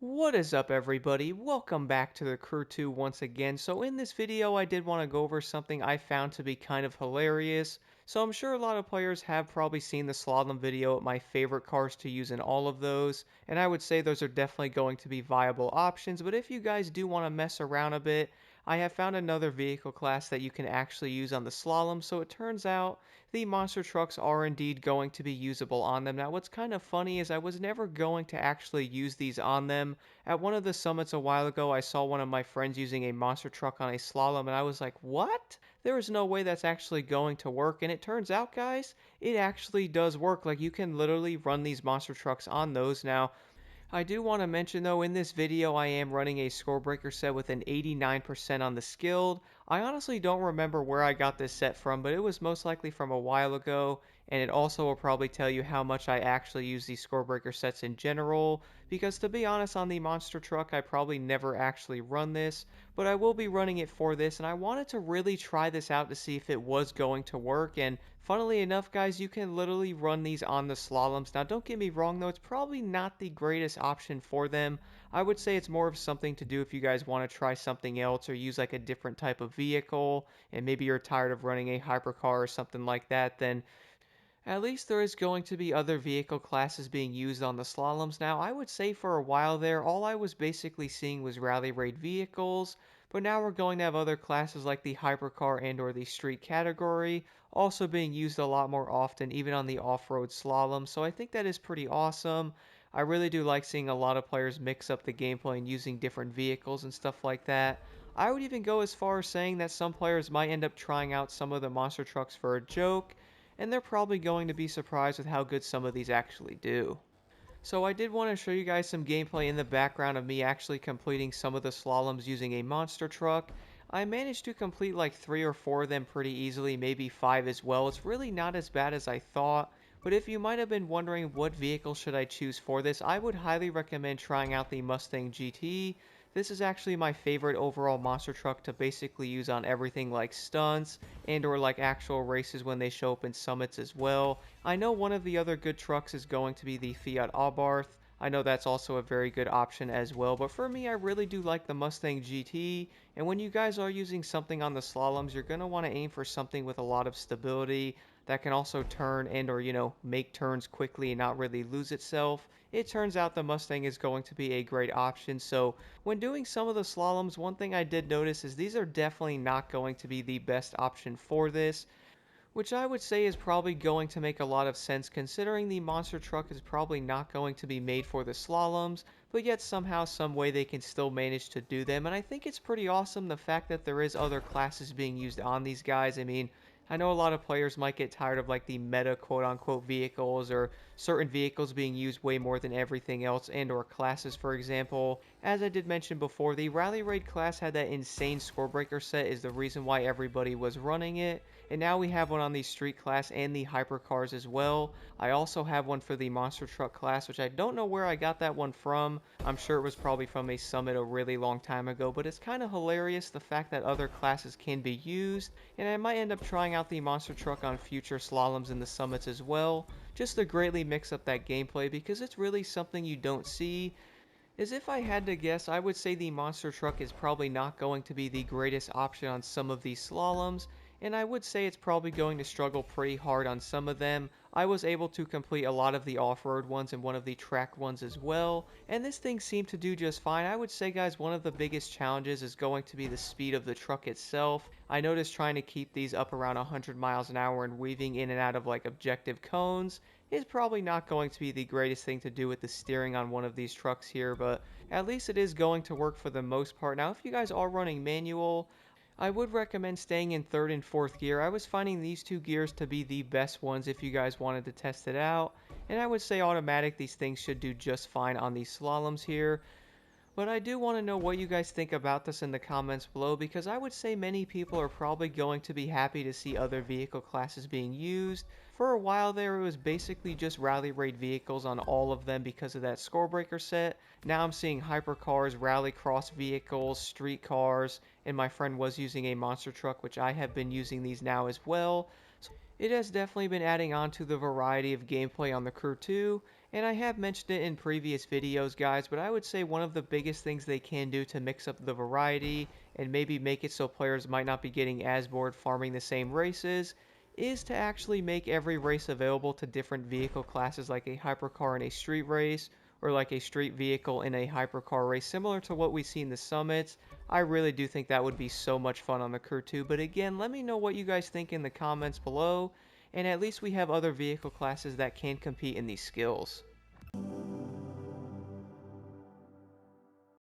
What is up, everybody? Welcome back to the Crew 2 once again. So in this video I did want to go over something I found to be kind of hilarious. So I'm sure a lot of players have probably seen the Slalom video, my favorite cars to use in all of those, and I would say those are definitely going to be viable options. But if you guys do want to mess around a bit, I have found another vehicle class that you can actually use on the Slalom. So it turns out the monster trucks are indeed going to be usable on them. Now what's kind of funny is I was never going to actually use these on them. At one of the summits a while ago, I saw one of my friends using a monster truck on a slalom, and I was like, what? There is no way that's actually going to work. And it turns out, guys, it actually does work. Like, you can literally run these monster trucks on those. Now, I do want to mention though, in this video I am running a score breaker set with an 89% on the skilled. I honestly don't remember where I got this set from, but it was most likely from a while ago, and it also will probably tell you how much I actually use these score breaker sets in general, because to be honest, on the monster truck I probably never actually run this, but I will be running it for this, and I wanted to really try this out to see if it was going to work. And funnily enough, guys, you can literally run these on the slaloms. Now don't get me wrong though, it's probably not the greatest option for them. I would say it's more of something to do if you guys want to try something else or use like a different type of vehicle, and maybe you're tired of running a hypercar or something like that. Then at least there is going to be other vehicle classes being used on the slaloms. Now, I would say for a while there, all I was basically seeing was rally raid vehicles, but now we're going to have other classes like the hypercar and or the street category also being used a lot more often, even on the off-road slalom. So I think that is pretty awesome. I really do like seeing a lot of players mix up the gameplay and using different vehicles and stuff like that. I would even go as far as saying that some players might end up trying out some of the monster trucks for a joke, and they're probably going to be surprised with how good some of these actually do. So I did want to show you guys some gameplay in the background of me actually completing some of the slaloms using a monster truck. I managed to complete like 3 or 4 of them pretty easily, maybe 5 as well. It's really not as bad as I thought. But if you might have been wondering what vehicle should I choose for this, I would highly recommend trying out the Mustang GT. This is actually my favorite overall monster truck to basically use on everything like stunts and or like actual races when they show up in summits as well. I know one of the other good trucks is going to be the Fiat Abarth. I know that's also a very good option as well, but for me I really do like the Mustang GT, and when you guys are using something on the slaloms, you're going to want to aim for something with a lot of stability that can also turn and or make turns quickly and not really lose itself. It turns out the Mustang is going to be a great option. So when doing some of the slaloms, one thing I did notice is these are definitely not going to be the best option for this, which I would say is probably going to make a lot of sense considering the monster truck is probably not going to be made for the slaloms, but yet somehow some way they can still manage to do them. And I think it's pretty awesome the fact that there is other classes being used on these guys. I mean, I know a lot of players might get tired of like the meta quote unquote vehicles or certain vehicles being used way more than everything else, and or classes. For example, as I did mention before, the Rally Raid class had that insane score breaker set, is the reason why everybody was running it, and now we have one on the street class and the hypercars as well. I also have one for the monster truck class, which I don't know where I got that one from. I'm sure it was probably from a summit a really long time ago, but it's kind of hilarious the fact that other classes can be used, and I might end up trying out the monster truck on future slaloms in the summits as well, just to greatly mix up that gameplay, because it's really something you don't see. As if I had to guess, I would say the monster truck is probably not going to be the greatest option on some of these slaloms, and I would say it's probably going to struggle pretty hard on some of them. I was able to complete a lot of the off-road ones and one of the track ones as well, and this thing seemed to do just fine. I would say, guys, one of the biggest challenges is going to be the speed of the truck itself. I noticed trying to keep these up around 100 miles an hour and weaving in and out of like objective cones is probably not going to be the greatest thing to do with the steering on one of these trucks here, but at least it is going to work for the most part. Now, if you guys are running manual, I would recommend staying in third and fourth gear. I was finding these two gears to be the best ones if you guys wanted to test it out, and I would say automatic, these things should do just fine on these slaloms here. But I do want to know what you guys think about this in the comments below, because I would say many people are probably going to be happy to see other vehicle classes being used. For a while there, it was basically just rally raid vehicles on all of them because of that score breaker set. Now I'm seeing hypercars, rally cross vehicles, street cars, and my friend was using a monster truck, which I have been using these now as well. It has definitely been adding on to the variety of gameplay on the Crew 2, And I have mentioned it in previous videos, guys, but I would say one of the biggest things they can do to mix up the variety and maybe make it so players might not be getting as bored farming the same races is to actually make every race available to different vehicle classes like a hypercar in a street race or like a street vehicle in a hypercar race, similar to what we see in the summits. I really do think that would be so much fun on the Crew 2, but again, let me know what you guys think in the comments below, and at least we have other vehicle classes that can compete in these skills.